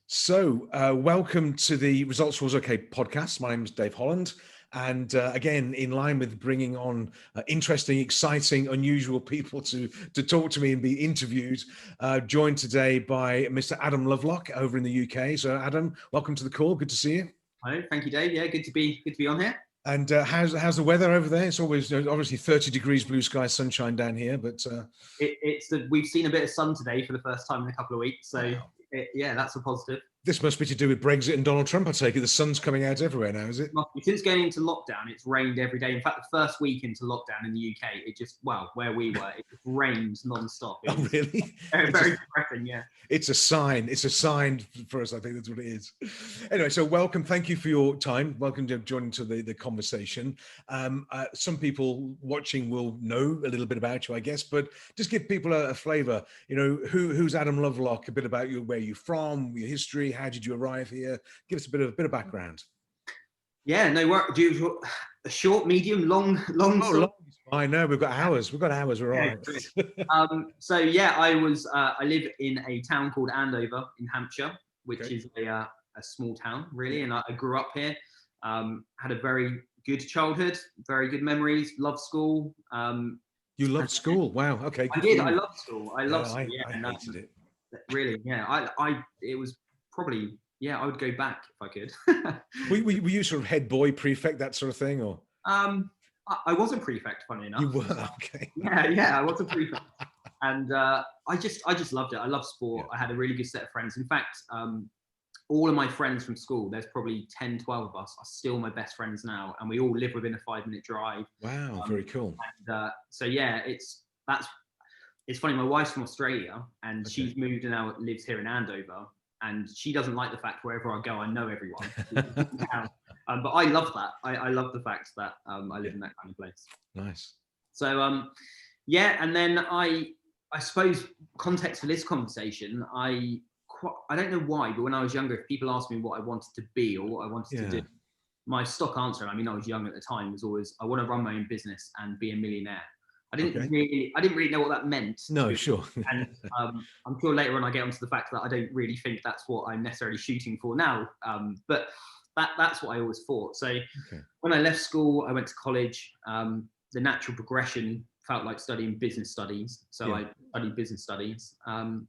Welcome to the Results Was Okay podcast. My name is Dave Holland. And again, in line with bringing on interesting, exciting, unusual people to talk to me and be interviewed, joined today by Mr. Adam Lovelock over in the UK. So Adam, welcome to the call. Good to see you. Hello, thank you, Dave. Yeah, good to be on here. And how's the weather over there? It's always obviously 30 degrees, blue sky, sunshine down here, but we've seen a bit of sun today for the first time in a couple of weeks. So wow. Yeah, that's a positive. This must be to do with Brexit and Donald Trump, I take it. The sun's coming out everywhere now, is it? Since going into lockdown, it's rained every day. In fact, the first week into lockdown in the UK, where we were, it just rained non-stop. Oh, really? Very depressing, yeah. It's a sign. It's a sign for us. I think that's what it is. Anyway, so welcome. Thank you for your time. Welcome to joining to the conversation. Some people watching will know a little bit about you, I guess, but just give people a flavour. You know, who's Adam Lovelock? A bit about you, where you're from, your history. How did you arrive here? Give us a bit of background. Yeah, no work. Do you a short, medium, long? Long. I know we've got hours. We're all right. So yeah, I live in a town called Andover in Hampshire, which is a small town really, and I grew up here. Had a very good childhood, very good memories. Loved school. You loved school? Wow. Okay. I did. I loved school. I hated it. Really, yeah. It was probably, yeah, I would go back if I could. Were you sort of head boy, prefect, that sort of thing, or? I was a prefect, funny enough. You were? Okay. Yeah, I was a prefect. And I just loved it. I love sport. Yeah. I had a really good set of friends. In fact, all of my friends from school, there's probably 10, 12 of us, are still my best friends now. And we all live within a 5-minute drive. Wow, very cool. And so yeah, it's funny. My wife's from Australia and she's moved and now lives here in Andover. And she doesn't like the fact wherever I go, I know everyone. But I love that. I love the fact that I live in that kind of place. Nice. So yeah, and then I suppose context for this conversation, I don't know why, but when I was younger, if people asked me what I wanted to be or what I wanted to do, my stock answer, I mean, I was young at the time, was always, I want to run my own business and be a millionaire. I didn't really know what that meant. No, sure. And I'm sure later on I get onto the fact that I don't really think that's what I'm necessarily shooting for now. But that's what I always thought. So when I left school, I went to college. The natural progression felt like studying business studies. So I studied business studies. I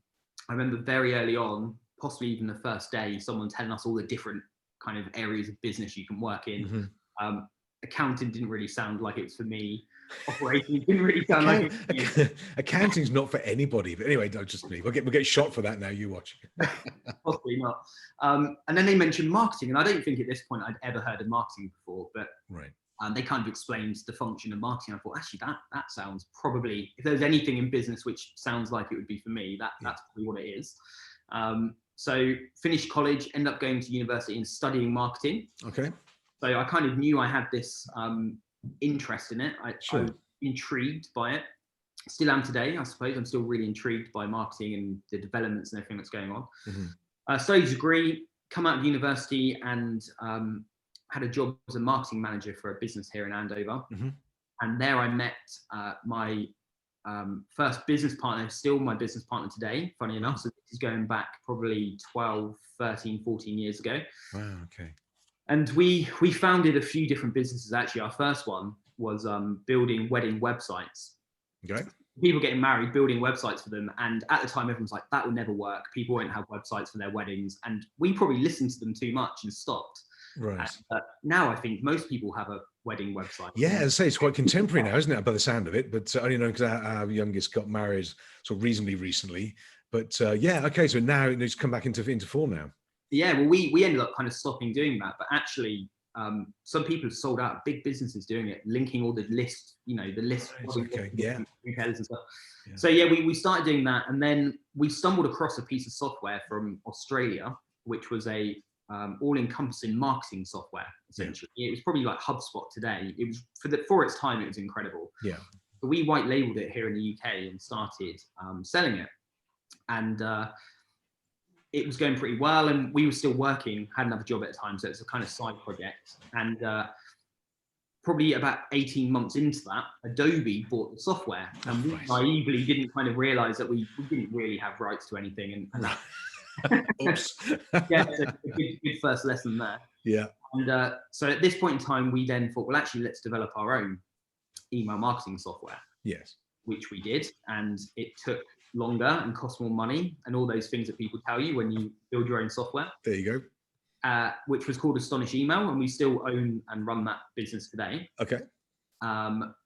remember very early on, possibly even the first day, someone telling us all the different kind of areas of business you can work in. Mm-hmm. Accounting didn't really sound like it was for me. Operating didn't really sound like it was for me. Accounting's not for anybody, but anyway, don't just me. We'll get shot for that now. You watch. Possibly not. And then they mentioned marketing, and I don't think at this point I'd ever heard of marketing before, but they kind of explained the function of marketing. I thought, actually, that sounds probably, if there's anything in business which sounds like it would be for me, that's probably what it is. So finished college, ended up going to university and studying marketing. Okay. So I kind of knew I had this interest in it. I was intrigued by it. Still am today, I suppose. I'm still really intrigued by marketing and the developments and everything that's going on. Mm-hmm. Studied a degree, come out of university and had a job as a marketing manager for a business here in Andover. Mm-hmm. And there I met my first business partner, still my business partner today, funny enough. So this is going back probably 12, 13, 14 years ago. Wow, okay. And we founded a few different businesses. Actually, our first one was building wedding websites. Okay. People getting married, building websites for them. And at the time, everyone's like, that will never work. People won't have websites for their weddings. And we probably listened to them too much and stopped. Right. And, now I think most people have a wedding website. Yeah, as I say, it's quite contemporary now, isn't it, by the sound of it? But only know because our youngest got married sort of reasonably recently. But yeah, okay, so now it's come back into form now. Yeah, well, we ended up kind of stopping doing that, but actually, some people have sold out, big businesses doing it, linking all the list, the list, retailers and stuff. Yeah. So yeah, we started doing that, and then we stumbled across a piece of software from Australia, which was a all-encompassing marketing software. Essentially, it was probably like HubSpot today. It was for its time, it was incredible. Yeah. So we white labeled it here in the UK and started selling it, and it was going pretty well, and we were still working, had another job at a time, so it's a kind of side project. And probably about 18 months into that, Adobe bought the software, and we naively didn't kind of realize that we didn't really have rights to anything. And Oops. Yeah, so a good first lesson there. Yeah. And so at this point in time, we then thought, well, actually, let's develop our own email marketing software, Yes. which we did. And it took longer and cost more money and all those things that people tell you when you build your own software. There you go. Which was called Astonish Email, and we still own and run that business today. Okay.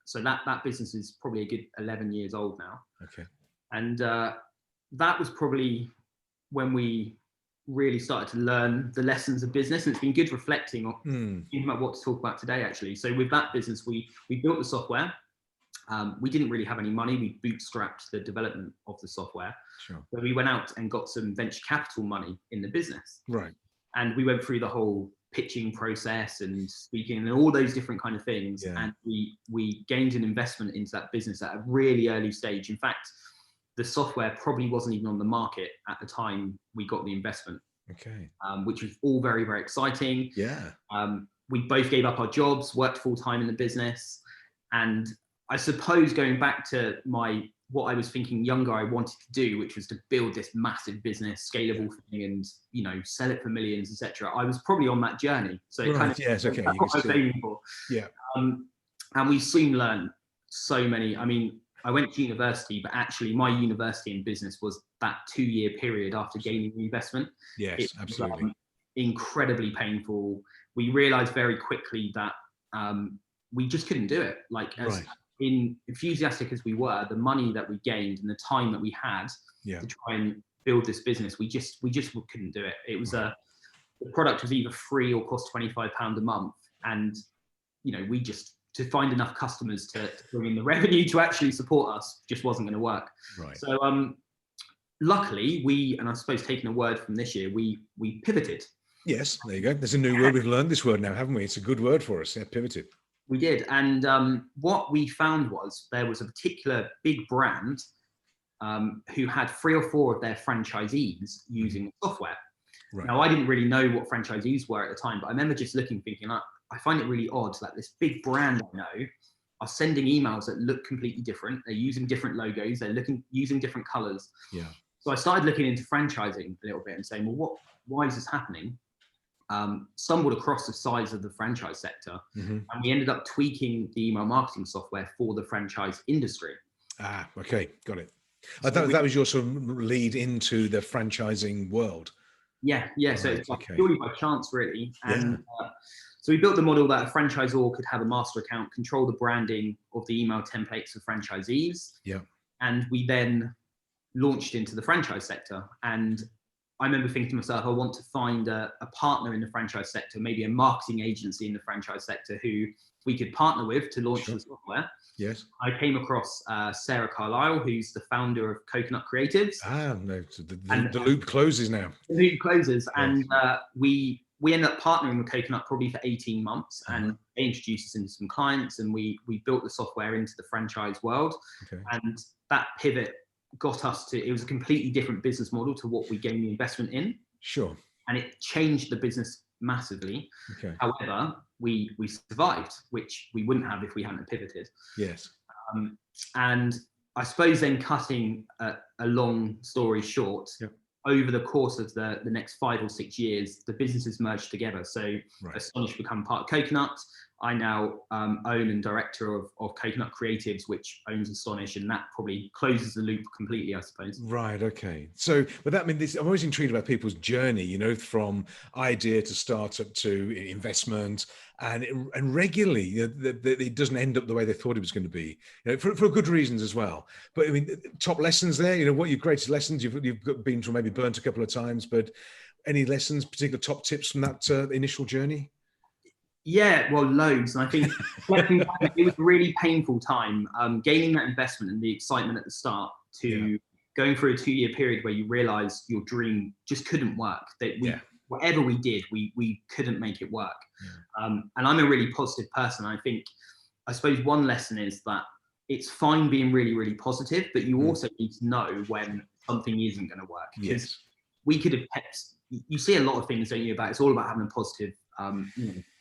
So that business is probably a good 11 years old now. Okay. And that was probably when we really started to learn the lessons of business. And it's been good reflecting on thinking about what to talk about today, actually. So with that business, we built the software. We didn't really have any money. We bootstrapped the development of the software. Sure. So we went out and got some venture capital money in the business. Right. And we went through the whole pitching process and speaking and all those different kind of things. Yeah. And we gained an investment into that business at a really early stage. In fact, the software probably wasn't even on the market at the time we got the investment. Okay. Which was all very, very exciting. Yeah. We both gave up our jobs, worked full time in the business. And I suppose going back to what I was thinking younger I wanted to do, which was to build this massive business, scalable thing, and sell it for millions, etc. I was probably on that journey. So it kind of yes, okay. That's what I was aiming for. Yeah. And we soon learned so many. I mean, I went to university, but actually my university in business was that 2-year period after gaining the investment. Yes, absolutely. Incredibly painful. We realized very quickly that we just couldn't do it. Like as enthusiastic as we were, the money that we gained and the time that we had to try and build this business, we just couldn't do it. It was the product was either free or cost £25 a month. And, we just, to find enough customers to bring in the revenue to actually support us just wasn't going to work. Right. So luckily and I suppose taking a word from this year, we pivoted. Yes, there you go. There's a new word. We've learned this word now, haven't we? It's a good word for us. Yeah, pivoted. We did. And what we found was there was a particular big brand who had 3 or 4 of their franchisees using the software. Right. Now, I didn't really know what franchisees were at the time, but I remember just looking, thinking, I find it really odd that this big brand I know are sending emails that look completely different. They're using different logos. They're using different colors. Yeah. So I started looking into franchising a little bit and saying, well, why is this happening? Stumbled across the size of the franchise sector, and we ended up tweaking the email marketing software for the franchise industry. Ah, okay, got it. So that was your sort of lead into the franchising world. Yeah. Right, so it's purely by chance, really. And so we built the model that a franchisor could have a master account, control the branding of the email templates for franchisees. Yeah. And we then launched into the franchise sector. And I remember thinking to myself, I want to find a partner in the franchise sector, maybe a marketing agency in the franchise sector who we could partner with to launch the software. Yes. I came across Sarah Carlisle, who's the founder of Coconut Creatives. Ah, no, the loop closes now. The loop closes. Yes. And we ended up partnering with Coconut probably for 18 months, and they introduced us into some clients, and we built the software into the franchise world. Okay. And that pivot got us to, it was a completely different business model to what we gained the investment in. Sure. And it changed the business massively. Okay. However, we survived, which we wouldn't have if we hadn't pivoted. Yes. And I suppose then cutting a long story short, over the course of the next 5 or 6 years, the businesses merged together. So Astonish become part of Coconut. I now own and director of Coconut Creatives, which owns Astonish, and that probably closes the loop completely, I suppose. Right. Okay. So, but that means I'm always intrigued about people's journey. From idea to startup to investment, and regularly, it doesn't end up the way they thought it was going to be. For good reasons as well. But I mean, top lessons there. What your greatest lessons? You've been through, maybe burnt a couple of times, but any lessons, particular top tips from that initial journey? Yeah, well, loads. And I think it was a really painful time, gaining that investment and the excitement at the start to going through a 2-year period where you realize your dream just couldn't work. That whatever we did, we couldn't make it work. Yeah. And I'm a really positive person. I suppose one lesson is that it's fine being really, really positive, but you also need to know when something isn't going to work. Because we could have you see a lot of things, don't you, about it's all about having a positive,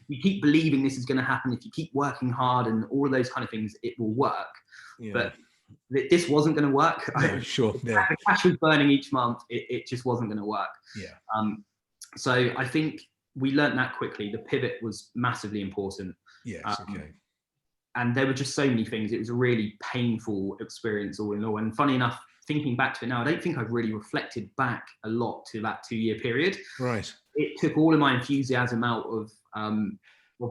you keep believing this is going to happen, if you keep working hard and all of those kind of things, it will work. Yeah. But this wasn't going to work. No, sure. Yeah. The cash was burning each month. It just wasn't going to work. Yeah. So I think we learned that quickly. The pivot was massively important. Yes. Okay. And there were just so many things. It was a really painful experience all in all. And funny enough, thinking back to it now, I don't think I've really reflected back a lot to that 2-year period. Right. It took all of my enthusiasm out of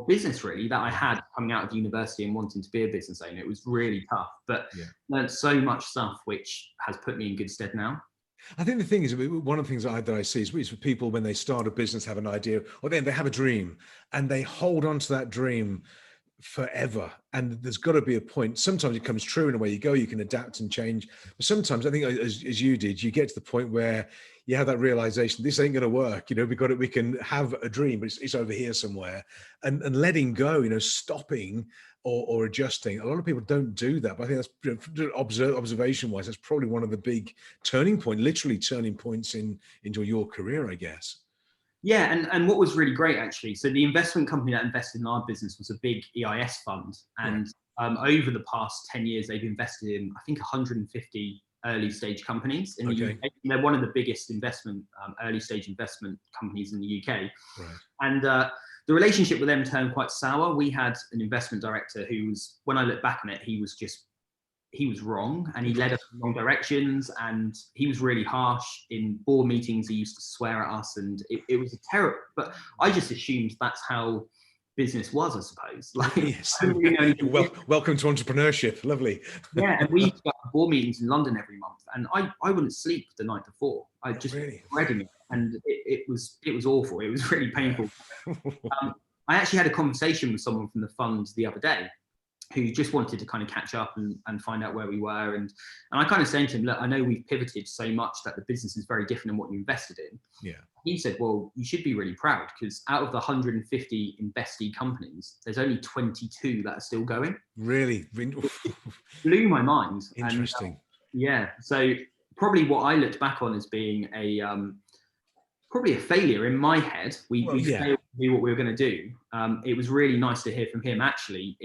business, really, that I had coming out of university and wanting to be a business owner. It was really tough, but learned so much stuff which has put me in good stead now. I think the thing is, one of the things that I see is for people when they start a business, have an idea, or then they have a dream and they hold on to that dream forever. And there's got to be a point. Sometimes it comes true, and away you go, you can adapt and change. But sometimes I think, as you did, you get to the point where you have that realization, this ain't going to work. We can have a dream, but it's over here somewhere, and letting go, stopping or adjusting. A lot of people don't do that, but I think that's observation wise, that's probably one of the big literally turning points into your career, I guess. Yeah, and what was really great, actually, so the investment company that invested in our business was a big EIS fund, and over the past 10 years, they've invested in, I think, 150 early stage companies in the UK. They're one of the biggest early stage investment companies in the UK. Right. And the relationship with them turned quite sour. We had an investment director who was, when I look back on it, he was wrong, and he led us in wrong directions, and he was really harsh in board meetings. He used to swear at us, and it was a terrible, but I just assumed that's how business was, I suppose. Like, yes. Welcome to entrepreneurship. Lovely. Yeah, and we used to have board meetings in London every month, and I wouldn't sleep the night before. I just reading it, and it was awful. It was really painful. I actually had a conversation with someone from the fund the other day, who just wanted to kind of catch up and find out where we were. And I kind of said to him, look, I know we've pivoted so much that the business is very different than what you invested in. Yeah. He said, well, you should be really proud, because out of the 150 investee companies, there's only 22 that are still going. Really? Blew my mind. Interesting. And, so probably what I looked back on as being probably a failure in my head. We failed to do what we were going to do. It was really nice to hear from him. Actually,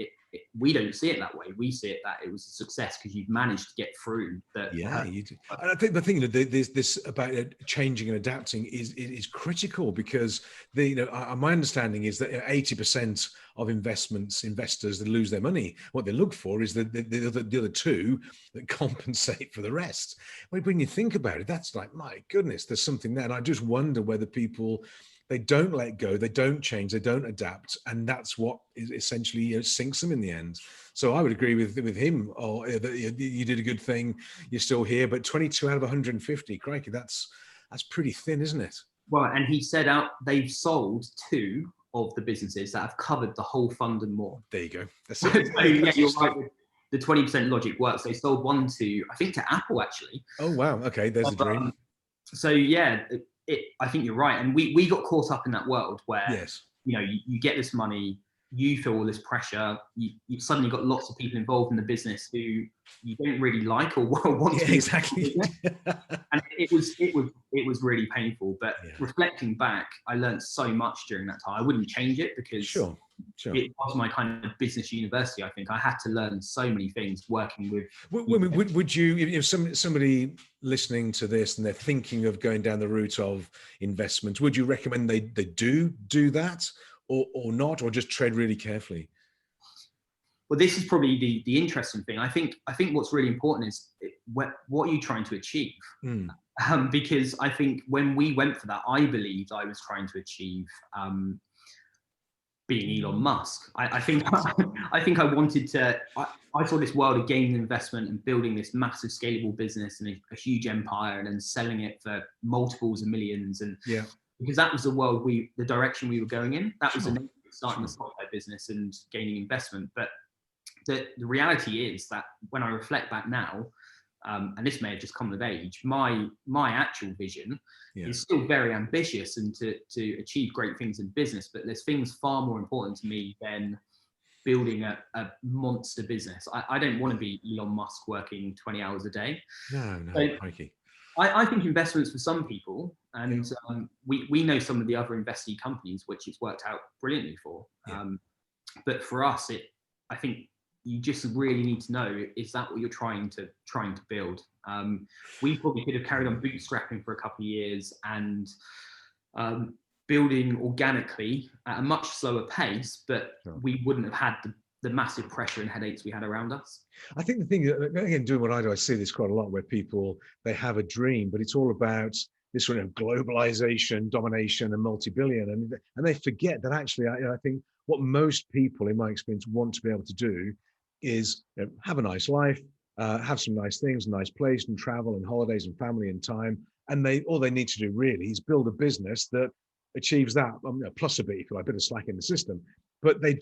we don't see it that way. We see it that it was a success because you've managed to get through that. Yeah, you do. And I think the thing that this about changing and adapting is critical, because my understanding is that 80% of investors that lose their money, what they look for is the other two that compensate for the rest. When you think about it, that's like, my goodness, there's something there. And I just wonder whether people, they don't let go, they don't change, they don't adapt, and that's what essentially sinks them in the end. So I would agree with him. You did a good thing, you're still here, but 22 out of 150, crikey, that's pretty thin, isn't it? Well, and he said they've sold 2 of the businesses that have covered the whole fund and more. There you go. So, yeah, you're right. The 20% logic works. They sold one to Apple, actually. Oh wow. Okay, there's a dream. So yeah. I think you're right, and we got caught up in that world where you get this money, you feel all this pressure, you suddenly got lots of people involved in the business who you don't really like or want to. Exactly. And it was really painful. But reflecting back, I learned so much during that time. I wouldn't change it, because sure. It was my kind of business university. I think I had to learn so many things working with. Would you, if somebody listening to this and they're thinking of going down the route of investment, would you recommend they do that or not, or just tread really carefully? Well, this is probably the interesting thing. I think what's really important is what are you trying to achieve? Because I think when we went for that, I believed I was trying to achieve being Elon Musk. I think I wanted to. I saw this world of gaining investment and building this massive scalable business and a huge empire, and then selling it for multiples of millions. And because that was the direction we were going in. That was starting the software business and gaining investment. But the reality is that when I reflect back now, and this may have just come with age, my actual vision is still very ambitious and to achieve great things in business, but there's things far more important to me than building a monster business. I don't want to be Elon Musk working 20 hours a day. No, so crikey. I think investments for some people, and we know some of the other investee companies which it's worked out brilliantly for. But for us, I think you just really need to know, is that what you're trying to build? We probably could have carried on bootstrapping for a couple of years and building organically at a much slower pace, but we wouldn't have had the massive pressure and headaches we had around us. I think the thing that, again, doing what I do, I see this quite a lot where people, they have a dream, but it's all about this sort of globalization, domination, and multi-billion, and they forget that actually, I think what most people, in my experience, want to be able to do is, you know, have a nice life, have some nice things, a nice place, and travel and holidays and family and time. And all they need to do really is build a business that achieves that, plus a bit, if you like, a bit of slack in the system. But they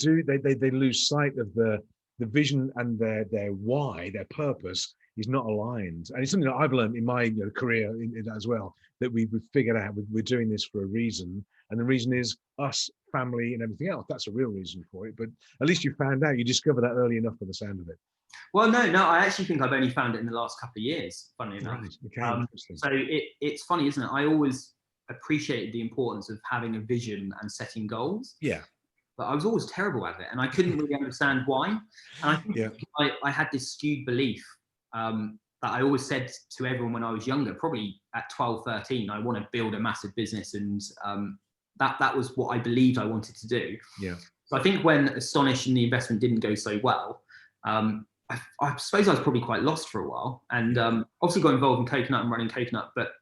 lose sight of the vision, and their why, their purpose is not aligned. And it's something that I've learned in my career as well, that we've figured out we're doing this for a reason. And the reason is us, family, and everything else. That's a real reason for it. But at least you found out, you discovered that early enough, for the sound of it. Well, no, I actually think I've only found it in the last couple of years, funny enough. Right. Okay. So it's funny, isn't it? I always appreciated the importance of having a vision and setting goals. Yeah. But I was always terrible at it, and I couldn't really understand why. And I think I had this skewed belief that I always said to everyone when I was younger, probably at 12, 13, I want to build a massive business, and that was what I believed I wanted to do. Yeah. So I think when Astonish and the investment didn't go so well, I suppose I was probably quite lost for a while, and obviously got involved in Coconut and running Coconut, but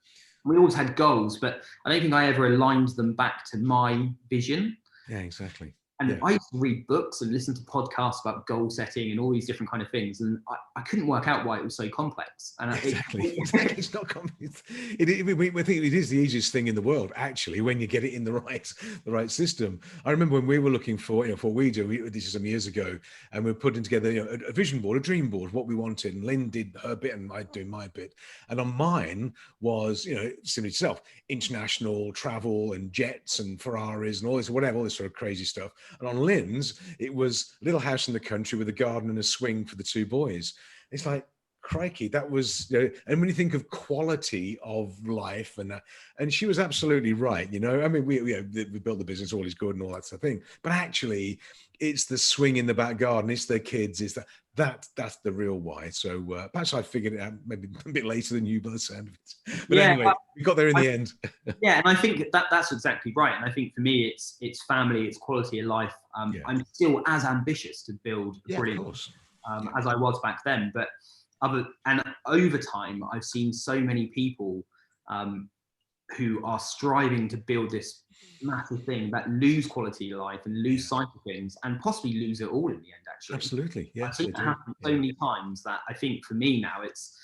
we always had goals, but I don't think I ever aligned them back to my vision. Yeah, exactly. And I used to read books and listen to podcasts about goal setting and all these different kind of things, and I couldn't work out why it was so complex. And exactly, it's not complex. We think it is the easiest thing in the world, actually, when you get it in the right system. I remember when we were looking for, for what we do. This is some years ago, and we were putting together, a vision board, a dream board, what we wanted. And Lynn did her bit, and I do my bit. And on mine was, similar to yourself, international travel and jets and Ferraris and all this sort of crazy stuff. And on Lynn's, it was little house in the country with a garden and a swing for the two boys. It's like, crikey, that was, and when you think of quality of life, and she was absolutely right. I mean, we built the business, all is good and all that sort of thing, but actually it's the swing in the back garden, it's their kids, it's that's the real why. So perhaps I figured it out maybe a bit later than you, by the sound of it. But anyway, we got there in the end. Yeah, and I think that's exactly right. And I think for me, it's family, it's quality of life. I'm still as ambitious to build brilliant as I was back then, but over time, I've seen so many people who are striving to build this massive thing that lose quality of life and lose sight of things, and possibly lose it all in the end. Actually, absolutely, yeah. I've seen it happen so many times that I think for me now, it's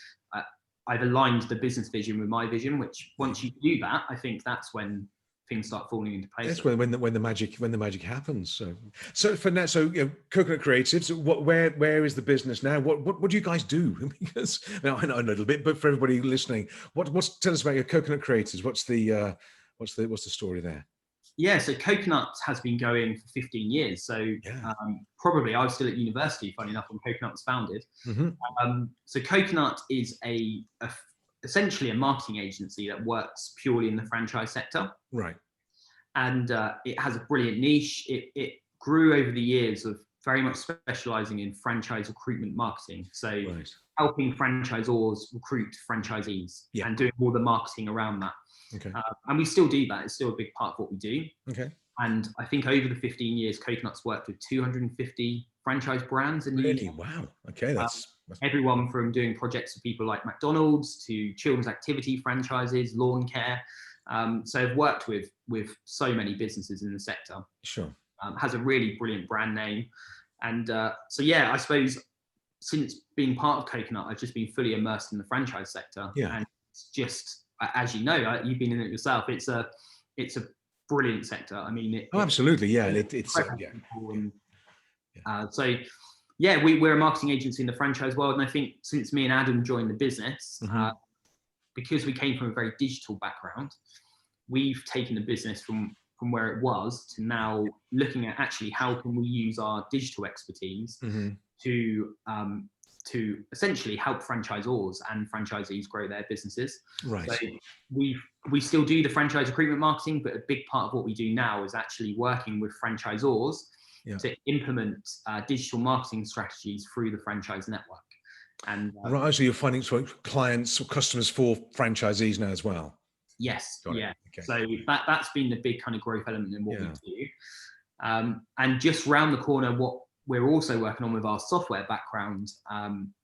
I've aligned the business vision with my vision. Which once you do that, I think that's when things start falling into place. That's when the magic happens. So for now, Coconut Creatives, where is the business now? What do you guys do? Because I know a little bit, but for everybody listening, tell us about your Coconut Creatives. What's the story there? Yeah, so Coconut has been going for 15 years. So probably I was still at university, funny enough, when Coconut was founded. Mm-hmm. So Coconut is essentially a marketing agency that works purely in the franchise sector. Right. And it has a brilliant niche. It grew over the years of very much specializing in franchise recruitment marketing. So helping franchisors recruit franchisees and doing all the marketing around that. Okay. And we still do that. It's still a big part of what we do. Okay. And I think over the 15 years, Coconut's worked with 250 franchise brands in the UK. Wow. Okay. That's everyone from doing projects for people like McDonald's to children's activity franchises, lawn care. So I've worked with so many businesses in the sector. Sure. Has a really brilliant brand name. And I suppose since being part of Coconut, I've just been fully immersed in the franchise sector. Yeah. And it's just, as you know, you've been in it yourself, it's a brilliant sector. I mean, absolutely. Yeah. It's we're a marketing agency in the franchise world. And I think since me and Adam joined the business, because we came from a very digital background, we've taken the business from where it was to now looking at actually how can we use our digital expertise to essentially help franchisors and franchisees grow their businesses. Right. So we still do the franchise recruitment marketing, but a big part of what we do now is actually working with franchisors to implement digital marketing strategies through the franchise network. And right, so you're finding sort of clients or customers for franchisees now as well. Yes, Got it. yeah. Okay. So that's been the big kind of growth element in what we do. And just round the corner, what we're also working on with our software background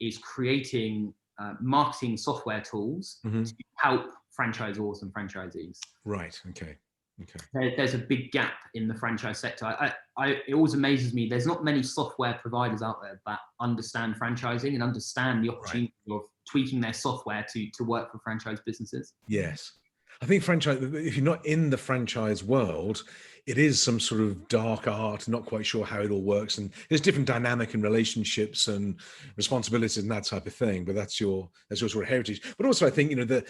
is creating marketing software tools to help franchisors and franchisees. Right. Okay. Okay. There's a big gap in the franchise sector. It always amazes me. There's not many software providers out there that understand franchising and understand the opportunity of tweaking their software to work for franchise businesses. Yes. I think franchise, if you're not in the franchise world, it is some sort of dark art, not quite sure how it all works. And there's different dynamic and relationships and responsibilities and that type of thing. But that's your sort of heritage. But also, I think, the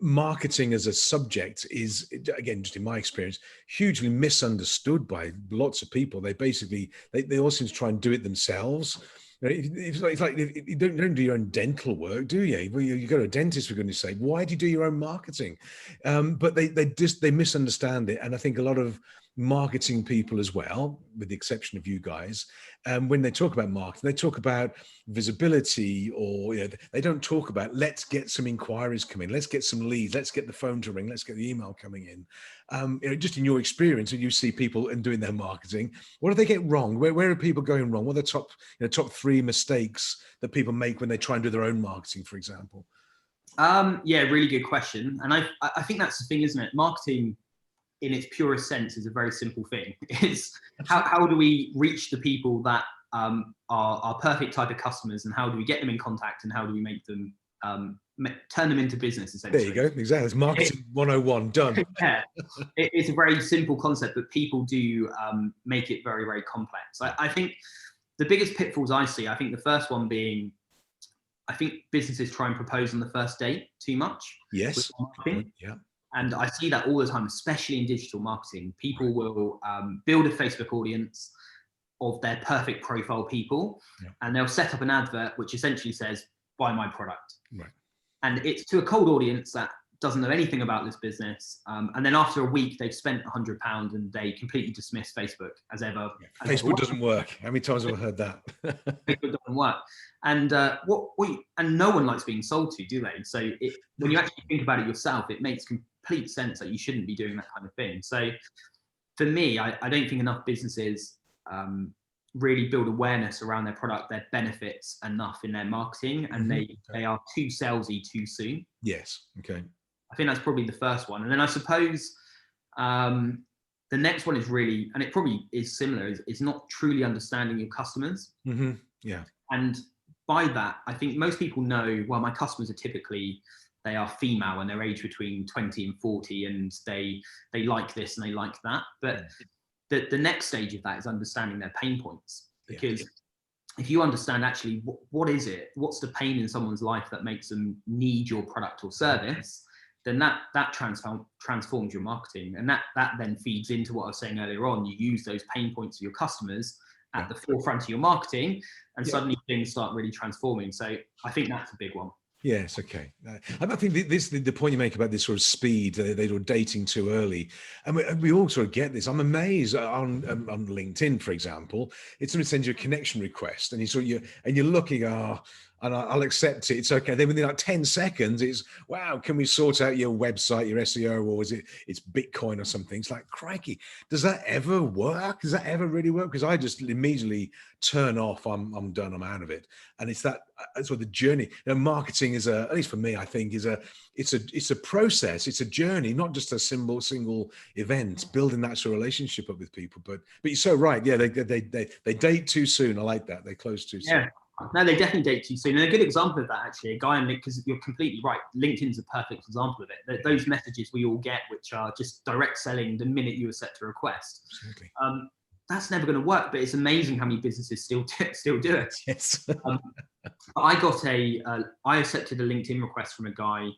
marketing as a subject is, again, just in my experience, hugely misunderstood by lots of people. They basically, they all seem to try and do it themselves. It's like you don't do your own dental work, do you? Well, you go to a dentist, for goodness sake. Why do you do your own marketing? But they misunderstand it, and I think a lot of marketing people as well, with the exception of you guys, when they talk about marketing, they talk about visibility, or they don't talk about let's get some inquiries coming, let's get some leads, let's get the phone to ring, let's get the email coming in. Just in your experience, when you see people and doing their marketing, what do they get wrong? Where are people going wrong? What are the top 3 mistakes that people make when they try and do their own marketing, for example? Yeah, really good question. And I think that's the thing, isn't it? Marketing, in its purest sense, is a very simple thing. It's how do we reach the people that are our perfect type of customers, and how do we get them in contact, and how do we make them turn them into business, essentially. There you go. Exactly. It's marketing 101 done. Yeah, it's a very simple concept, but people do make it very, very complex. I think the biggest pitfalls I see, I think the first one being, I think businesses try and propose on the first date too much. Yes. Yeah. And I see that all the time, especially in digital marketing. People will build a Facebook audience of their perfect profile people, and they'll set up an advert which essentially says, buy my product. Right. And it's to a cold audience that doesn't know anything about this business. And then after a week, they've spent £100 and they completely dismiss Facebook as ever. Facebook doesn't work. How many times have I heard that? Facebook doesn't work. And and no one likes being sold to, do they? So when you actually think about it yourself, it makes complete sense that you shouldn't be doing that kind of thing. So for me, I don't think enough businesses really build awareness around their product, their benefits enough in their marketing, and they are too salesy too soon. Yes. Okay. I think that's probably the first one. And then I suppose the next one is really, and it probably is similar, is not truly understanding your customers. Mm-hmm. Yeah. And by that, I think most people know, well, my customers are typically, they are female and they're aged between 20 and 40, and they like this and they like that. But the next stage of that is understanding their pain points, because if you understand actually what is it, what's the pain in someone's life that makes them need your product or service, then that transforms your marketing, and that then feeds into what I was saying earlier on. You use those pain points of your customers at the forefront of your marketing, and suddenly things start really transforming. So I think that's a big one. Yes. Okay. I think the point you make about this sort of speed, they were dating too early, and we all sort of get this. I'm amazed on LinkedIn, for example. It's somebody sends you a connection request, and you're looking, and I'll accept it. It's okay. Then within like 10 seconds, it's, wow, can we sort out your website, your SEO, or it's Bitcoin or something? It's like, crikey, does that ever work? Does that ever really work? Because I just immediately turn off. I'm done. I'm out of it. And it's that sort of the journey. Marketing is at least for me, I think it's a process. It's a journey, not just a single event. Building that sort of relationship up with people. But you're so right. Yeah, they date too soon. I like that. They close too soon. Yeah. No, they definitely date too soon. And a good example of that, actually, a guy on LinkedIn, because you're completely right, LinkedIn's a perfect example of it. Those messages we all get, which are just direct selling the minute you accept a request. Absolutely. That's never going to work, but it's amazing how many businesses still do it. Yes. I accepted a LinkedIn request from a guy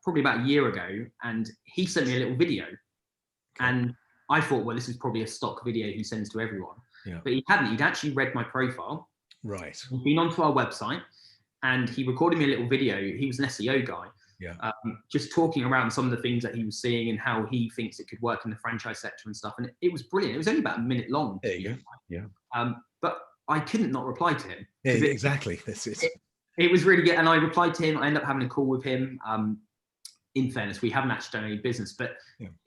probably about a year ago, and he sent me a little video. Okay. And I thought, well, this is probably a stock video he sends to everyone. Yeah. But he hadn't. He'd actually read my profile. Right. He'd been onto our website, and he recorded me a little video. He was an SEO guy, Yeah. Just talking around some of the things that he was seeing and how he thinks it could work in the franchise sector and stuff. And it was brilliant. It was only about a minute long. There you go. Yeah. But I couldn't not reply to him. Yeah, exactly. That's it. It was really good. And I replied to him. I ended up having a call with him. In fairness, we haven't actually done any business, but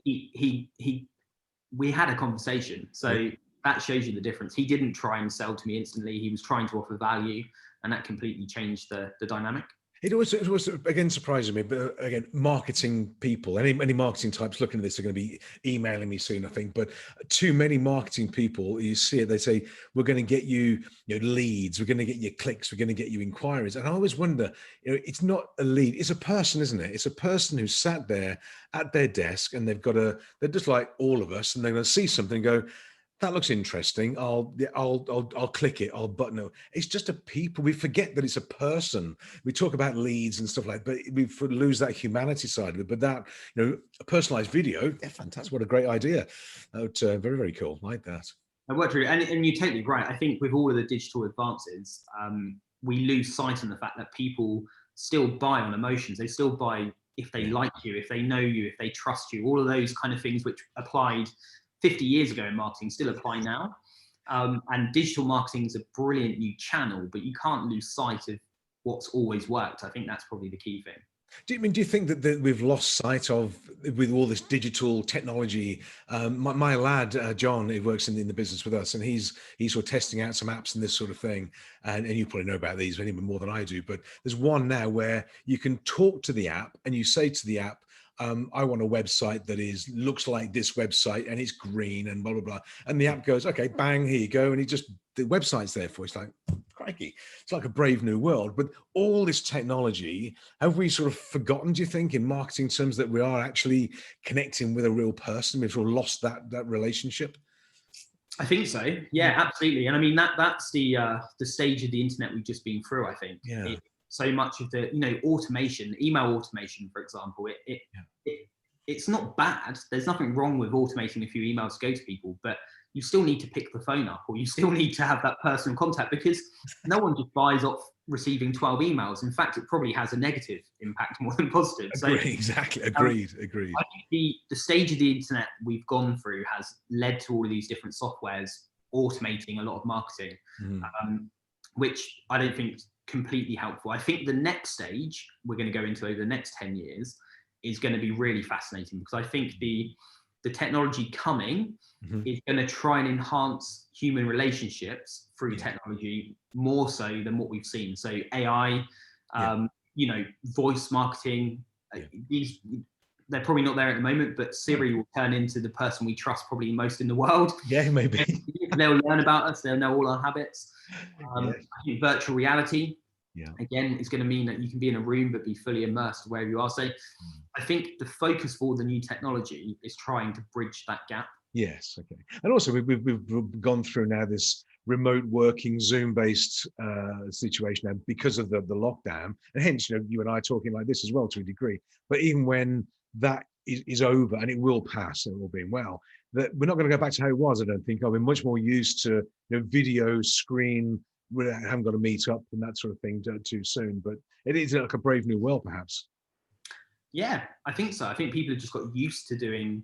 we had a conversation. So that shows you the difference. He didn't try and sell to me instantly. He was trying to offer value, and that completely changed the dynamic. It was again surprising me, but again, marketing people, any marketing types looking at this are going to be emailing me soon, I think. But too many marketing people, you see it, they say, we're going to get you, leads, we're going to get you clicks, we're going to get you inquiries. And I always wonder, it's not a lead, it's a person, isn't it? It's a person who sat there at their desk and they're just like all of us, and they're going to see something and go, that looks interesting. I'll click it. I'll button it. It's just a people. We forget that it's a person. We talk about leads and stuff like that, but we lose that humanity side of it. But that, a personalized video, fantastic. What a great idea. Very, very cool. Like that. I worked through, and you're totally right. I think with all of the digital advances, we lose sight on the fact that people still buy on emotions. They still buy if they like you, if they know you, if they trust you. All of those kind of things which applied 50 years ago in marketing still apply now. And digital marketing is a brilliant new channel, but you can't lose sight of what's always worked. I think that's probably the key thing. Do you think that we've lost sight of, with all this digital technology? My lad, John, he works in the business with us, and he's sort of testing out some apps and this sort of thing. And you probably know about these even more than I do, but there's one now where you can talk to the app and you say to the app, I want a website that looks like this website and it's green and blah, blah, blah. And the app goes, okay, bang, here you go. And the website's there for you. It's like, crikey, it's like a brave new world. But all this technology, have we sort of forgotten, do you think, in marketing terms, that we are actually connecting with a real person? We've sort of lost that relationship? I think so. Yeah, absolutely. And I mean, that's the stage of the internet we've just been through, I think. Yeah. So much of the, automation, email automation, for example, it's not bad. There's nothing wrong with automating a few emails to go to people, but you still need to pick the phone up, or you still need to have that personal contact, because no one just buys off receiving 12 emails. In fact, it probably has a negative impact more than positive. Exactly. Agreed. I think the stage of the internet we've gone through has led to all of these different softwares automating a lot of marketing, which I don't think completely helpful. I think the next stage we're going to go into over the next 10 years is going to be really fascinating, because I think the technology coming is going to try and enhance human relationships through technology more so than what we've seen. So AI, voice marketing, they're probably not there at the moment, but Siri will turn into the person we trust probably most in the world. Yeah, maybe. They'll learn about us. They'll know all our habits. I think virtual reality, again, is going to mean that you can be in a room but be fully immersed wherever you are. So I think the focus for the new technology is trying to bridge that gap. Yes. Okay. And also we've gone through now this remote working, Zoom-based situation now because of the lockdown, and hence you and I talking like this as well to a degree. But even when that is over, and it will pass, and it will be well, that we're not going to go back to how it was. I don't think. We're much more used to video screen. We haven't got to meet up and that sort of thing too soon. But it is like a brave new world, perhaps. Yeah, I think so. I think people have just got used to doing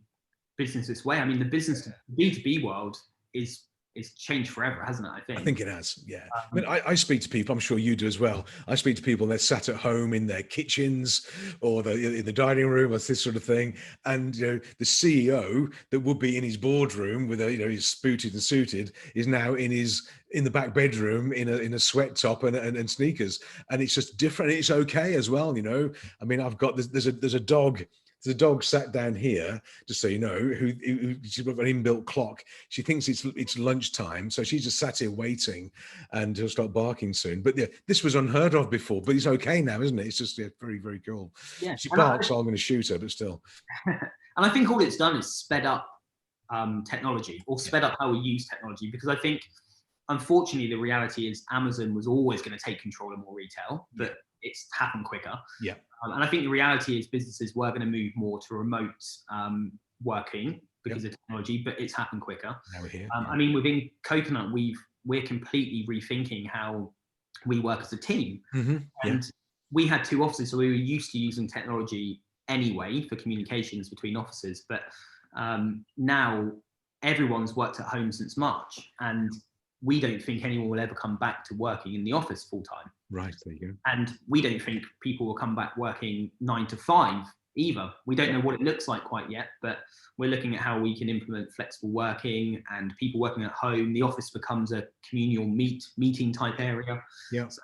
business this way. I mean, the B2B world is changed forever, hasn't it? I think it has. Yeah. I mean, I speak to people, I'm sure you do as well. I speak to people that sat at home in their kitchens or in the dining room or this sort of thing. And, the CEO that would be in his boardroom with he's booted and suited is now in the back bedroom in a sweat top and sneakers. And it's just different. It's okay as well. I mean, I've got, there's a dog. There's a dog sat down here, just so you know, who she's got an inbuilt clock. She thinks it's lunchtime, so she's just sat here waiting, and he'll start barking soon. But yeah, this was unheard of before. But he's okay now, isn't it? It's just very, very cool. Yeah. She barks, so I'm going to shoot her, but still. And I think all it's done is sped up technology, or sped up how we use technology, because I think, unfortunately, the reality is Amazon was always going to take control of more retail, but it's happened quicker. Yeah. And I think the reality is businesses were going to move more to remote working because of technology, but it's happened quicker. Now we're here. I mean, within Coconut, we're completely rethinking how we work as a team. Mm-hmm. And we had 2 offices, so we were used to using technology anyway for communications between offices. But now everyone's worked at home since March, and we don't think anyone will ever come back to working in the office full time. Right, there you go. And we don't think people will come back working 9 to 5 either. We don't know what it looks like quite yet, but we're looking at how we can implement flexible working and people working at home. The office becomes a communal meeting type area. Yeah. So,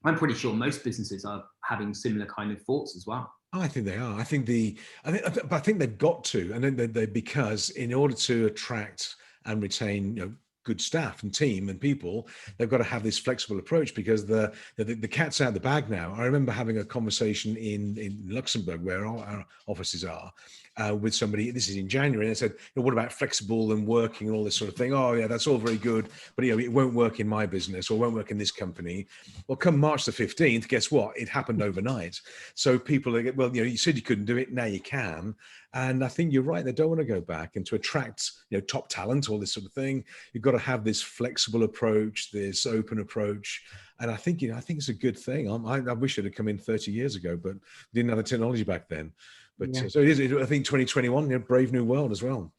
I'm pretty sure most businesses are having similar kind of thoughts as well. I think they are. I think they've got to, and then because in order to attract and retain, good staff and team and people, they've got to have this flexible approach, because the cat's out of the bag now. I remember having a conversation in Luxembourg, where our offices are, with somebody. This is in January, and I said, what about flexible and working and all this sort of thing? Oh yeah, that's all very good, but it won't work in my business, or won't work in this company. Well, come March the 15th, guess what? It happened overnight. So people are, well, you said you couldn't do it, now you can. And I think you're right, they don't want to go back. And to attract, top talent, all this sort of thing, you've got to have this flexible approach, this open approach. And I think, I think it's a good thing. I wish it had come in 30 years ago, but didn't have the technology back then. But Yeah. So it is, I think 2021, brave new world as well.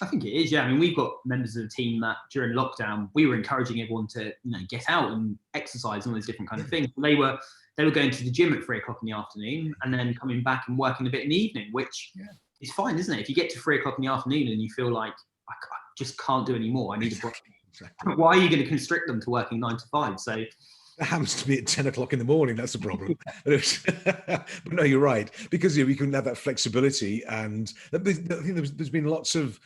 I think it is, yeah. I mean, we've got members of the team that during lockdown, we were encouraging everyone to, get out and exercise and all those different kind of things. They were going to the gym at 3 o'clock in the afternoon and then coming back and working a bit in the evening, which is fine, isn't it? If you get to 3 o'clock in the afternoon and you feel like, I just can't do any more, I need a break. Exactly. Why are you going to constrict them to working 9 to 5? So that happens to be at 10 o'clock in the morning. That's the problem. But no, you're right, because we can have that flexibility. And I think there's been lots of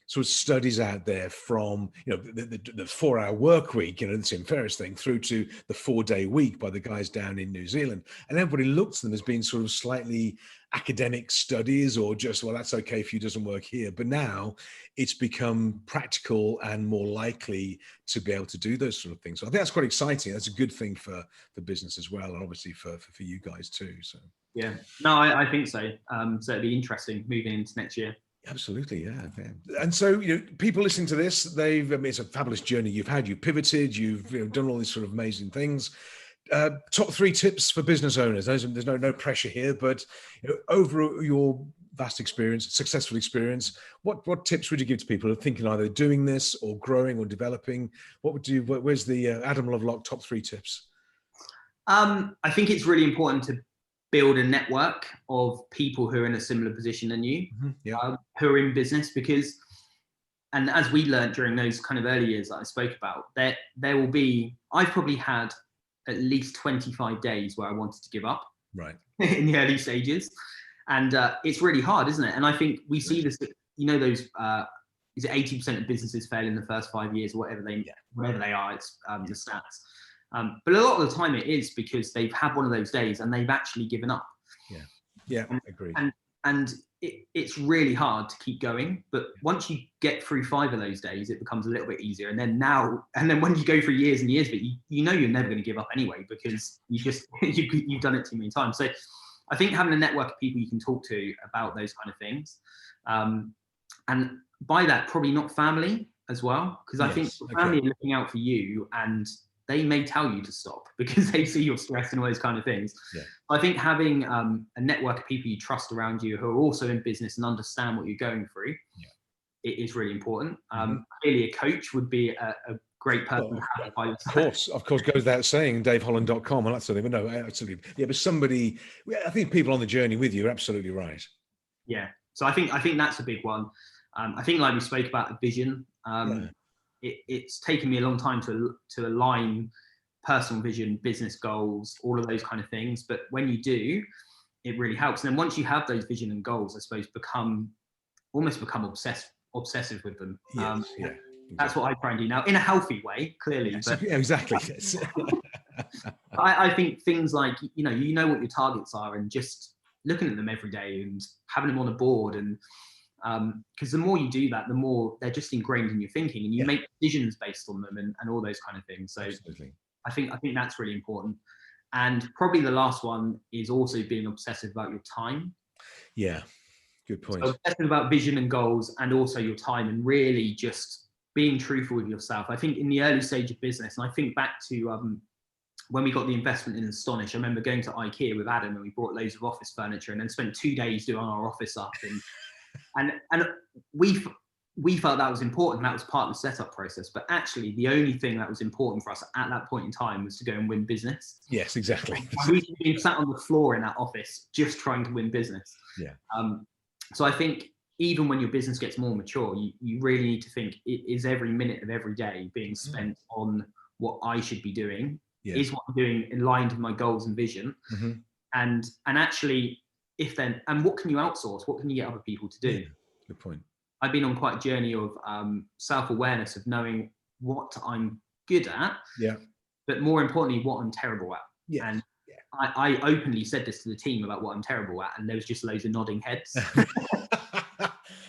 sort of studies out there from, the 4-hour work week, the Tim Ferriss thing, through to the 4-day week by the guys down in New Zealand. And everybody looks at them as being sort of slightly academic studies, or just, well, that's okay if you doesn't work here. But now it's become practical and more likely to be able to do those sort of things. So I think that's quite exciting. That's a good thing for the business as well, and obviously for you guys too. So yeah, no, I think so. So it'd be interesting moving into next year. Absolutely, yeah. And so, people listening to this, it's a fabulous journey you've had. You pivoted, you've done all these sort of amazing things. Top 3 tips for business owners. There's no pressure here, but over your vast experience, successful experience, what tips would you give to people who are thinking either doing this or growing or developing? Where's the Adam Lovelock top 3 tips? I think it's really important to build a network of people who are in a similar position than you, who are in business, because, and as we learned during those kind of early years that I spoke about, there will be, I've probably had at least 25 days where I wanted to give up, right, in the early stages. And it's really hard, isn't it? And I think we see this, those, is it 80% of businesses fail in the first 5 years, or whatever they are, it's the stats. But a lot of the time it is because they've had one of those days and they've actually given up. Yeah, I agree. And it's really hard to keep going. But once you get through 5 of those days, it becomes a little bit easier. And then when you go through years and years, but you're never going to give up anyway, because you've done it too many times. So I think having a network of people you can talk to about those kind of things, and by that, probably not family as well, because I think family are looking out for you, and they may tell you to stop because they see you're stressed and all those kind of things. Yeah. I think having a network of people you trust around you who are also in business and understand what you're going through, it is really important. Clearly a coach would be a great person to have by your side. Of course, goes without saying, daveholland.com and that sort of thing. But no, absolutely. Yeah, but somebody, I think people on the journey with you are absolutely right. Yeah. So I think that's a big one. I think, like we spoke about, the vision. It's taken me a long time to align personal vision, business goals, all of those kind of things. But when you do, it really helps. And then once you have those vision and goals, I suppose, become obsessive with them. Yes, That's what I try and do now, in a healthy way, clearly. Yes, but exactly. Yes. I think things like, you know what your targets are, and just looking at them every day and having them on a board, and because the more you do that, the more they're just ingrained in your thinking, and you make decisions based on them, and all those kind of things. So absolutely. I think that's really important. And probably the last one is also being obsessive about your time. Yeah, good point. So obsessive about vision and goals, and also your time, and really just being truthful with yourself. I think in the early stage of business, and I think back to when we got the investment in Astonish, I remember going to IKEA with Adam and we bought loads of office furniture and then spent 2 days doing our office up. And we felt that was important. That was part of the setup process. But actually, the only thing that was important for us at that point in time was to go and win business. Yes, exactly. We've been sat on the floor in that office just trying to win business. Yeah. So I think even when your business gets more mature, you really need to think, is every minute of every day being spent on what I should be doing? Yeah. Is what I'm doing aligned with my goals and vision? Mm-hmm. And actually, and what can you outsource? What can you get other people to do? Yeah, good point. I've been on quite a journey of self-awareness of knowing what I'm good at, but more importantly, what I'm terrible at. Yeah. And I openly said this to the team about what I'm terrible at, and there was just loads of nodding heads.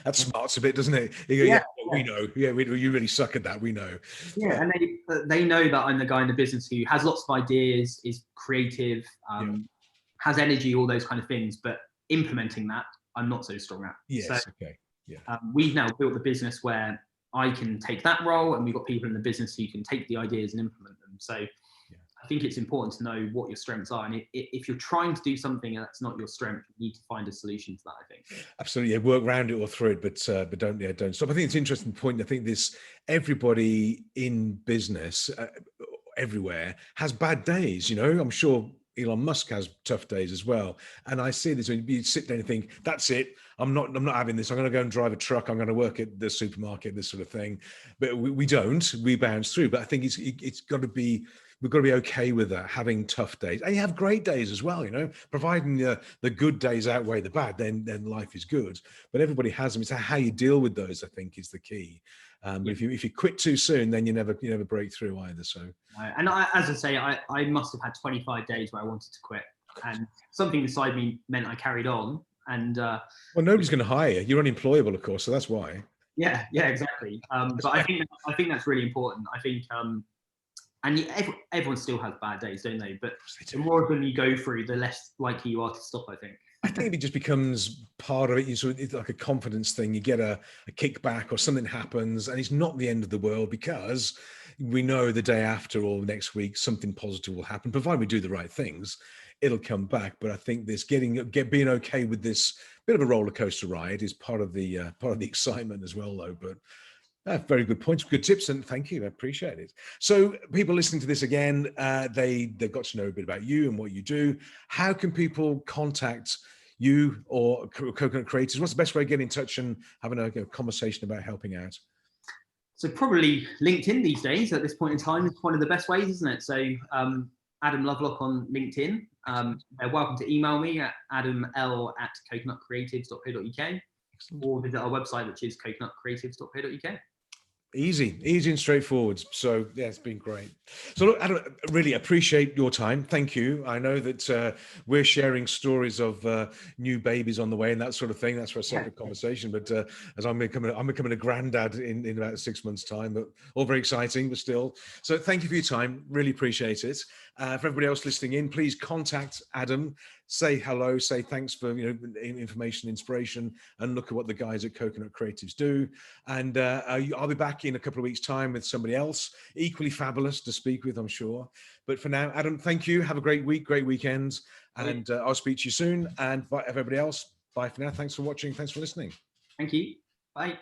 That smarts a bit, doesn't it? You go, we know. Yeah, you really suck at that. We know. Yeah, and they know that I'm the guy in the business who has lots of ideas, is creative, has energy, all those kind of things, but implementing that, I'm not so strong at. Yes, so, okay. Yeah. We've now built a business where I can take that role, and we've got people in the business who can take the ideas and implement them. So I think it's important to know what your strengths are. And if you're trying to do something that's not your strength, you need to find a solution to that, I think. Absolutely. Yeah, work around it or through it, but don't stop. I think it's an interesting point. I think everybody in business everywhere has bad days, I'm sure Elon Musk has tough days as well. And I see this when you sit there and think, that's it. I'm not having this. I'm going to go and drive a truck. I'm going to work at the supermarket, this sort of thing. But we don't. We bounce through. But I think it's got to be, we've got to be okay with that, having tough days. And you have great days as well, providing the good days outweigh the bad, then life is good. But everybody has them. It's how you deal with those, I think, is the key. If you quit too soon, then you never break through either. So, and as I say, I must have had 25 days where I wanted to quit, and something inside me meant I carried on. And well, nobody's going to hire you. You're unemployable, of course, so that's why. Yeah, exactly. But I think that's really important. I think, and everyone still has bad days, don't they? But the more of them you go through, the less likely you are to stop, I think. I think it just becomes part of it. It's like a confidence thing. You get a kickback or something happens, and it's not the end of the world, because we know the day after or next week something positive will happen. Provided we do the right things, it'll come back. But I think this being okay with this bit of a roller coaster ride is part of the excitement as well, though. But very good points, good tips, and thank you. I appreciate it. So people listening to this again, they've got to know a bit about you and what you do. How can people contact you or Coconut Creators? What's the best way to get in touch and having a conversation about helping out? So probably LinkedIn these days at this point in time is one of the best ways, isn't it? So Adam Lovelock on LinkedIn. They're welcome to email me at adaml@coconutcreatives.co.uk or visit our website, which is coconutcreatives.co.uk. Easy and straightforward. So yeah, it's been great. So look, Adam, really appreciate your time. Thank you. I know that we're sharing stories of new babies on the way and that sort of thing. That's for a separate conversation. But as I'm becoming a granddad in about 6 months' time, but all very exciting, but still. So thank you for your time. Really appreciate it. For everybody else listening in, please contact Adam. Say hello, say thanks for information, inspiration, and look at what the guys at Coconut Creatives do. And I'll be back in a couple of weeks' time with somebody else, equally fabulous to speak with, I'm sure. But for now, Adam, thank you. Have a great week, great weekend, and I'll speak to you soon. And for everybody else, bye for now. Thanks for watching. Thanks for listening. Thank you. Bye.